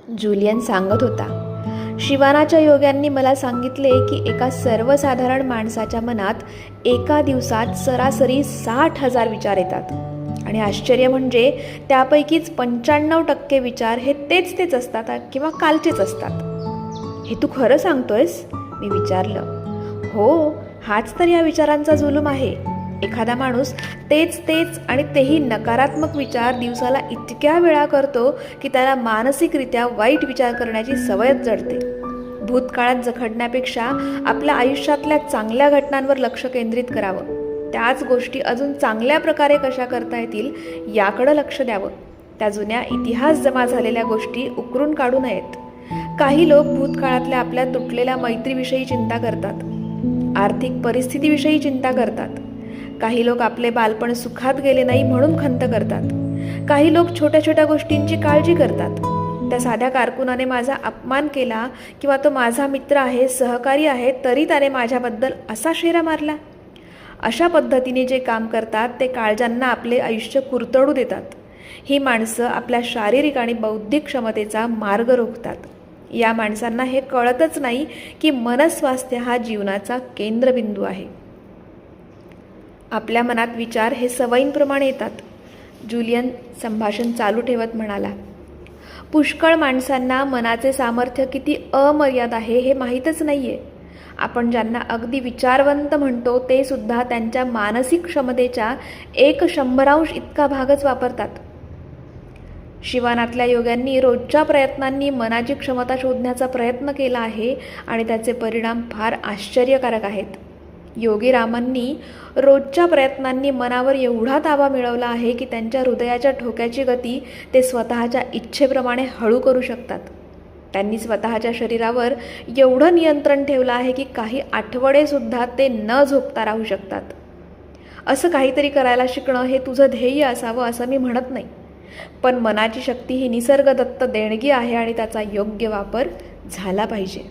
Julian सांगत होता, शिवानाच्या योग्यांनी मला सांगितले की एका सर्वसाधारण माणसाच्या मनात एका दिवसात सरासरी 60,000 विचार येतात आणि आश्चर्य म्हणजे त्यापैकीच 95% विचार हे तेच असतात किंवा कालचेच असतात. हे तू खरं सांगतोयस? मी विचारलं. हो, हाच तर या विचारांचा जुलूम आहे. एखादा माणूस तेच आणि तेही नकारात्मक विचार दिवसाला इतक्या वेळा करतो की त्याला मानसिकरित्या वाईट विचार करण्याची सवयच जडते. भूतकाळात जखडण्यापेक्षा आपल्या आयुष्यातल्या चांगल्या घटनांवर लक्ष केंद्रित करावं. त्याच गोष्टी अजून चांगल्या प्रकारे कशा करता येतील याकडं लक्ष द्यावं. त्या जुन्या इतिहास जमा झालेल्या गोष्टी उकरून काढू नयेत. काही लोक भूतकाळातल्या आपल्या तुटलेल्या मैत्रीविषयी चिंता करतात, आर्थिक परिस्थितीविषयी चिंता करतात. काही लोक आपले बालपण सुखात गेले नाही म्हणून खंत करतात. काही लोक छोट्या छोट्या गोष्टींची काळजी करतात. त्या साध्या कारकुनाने माझा अपमान केला किंवा तो माझा मित्र आहे, सहकारी आहे, तरी त्याने माझ्याबद्दल असा शेरा मारला. अशा पद्धतीने जे काम करतात ते काळजांना आपले आयुष्य कुरतडू देतात. ही माणसं आपल्या शारीरिक आणि बौद्धिक क्षमतेचा मार्ग रोखतात. या माणसांना हे कळतच नाही की मनस्वास्थ्य हा जीवनाचा केंद्रबिंदू आहे. आपल्या मनात विचार हे सवयींप्रमाणे येतात. जुलियन संभाषण चालू ठेवत म्हणाला, पुष्कळ माणसांना मनाचे सामर्थ्य किती अमर्याद आहे हे माहीतच नाहीये. आपण ज्यांना अगदी विचारवंत म्हणतो ते सुद्धा त्यांच्या मानसिक क्षमतेच्या 1/100 इतका भागच वापरतात. शिवानातल्या योग्यांनी रोजच्या प्रयत्नांनी मनाची क्षमता शोधण्याचा प्रयत्न केला आहे आणि त्याचे परिणाम फार आश्चर्यकारक आहेत. योगी रामांनी रोजच्या प्रयत्नांनी मनावर एवढा ताबा मिळवला आहे की त्यांच्या हृदयाच्या ठोक्याची गती ते स्वतःच्या इच्छेप्रमाणे हळू करू शकतात. त्यांनी स्वतःच्या शरीरावर एवढं नियंत्रण ठेवलं आहे की काही आठवडेसुद्धा ते न झोपता राहू शकतात. असं काहीतरी करायला शिकणं हे तुझं ध्येय असावं असं मी म्हणत नाही, पण मनाची शक्ती ही निसर्गदत्त देणगी आहे आणि त्याचा योग्य वापर झाला पाहिजे.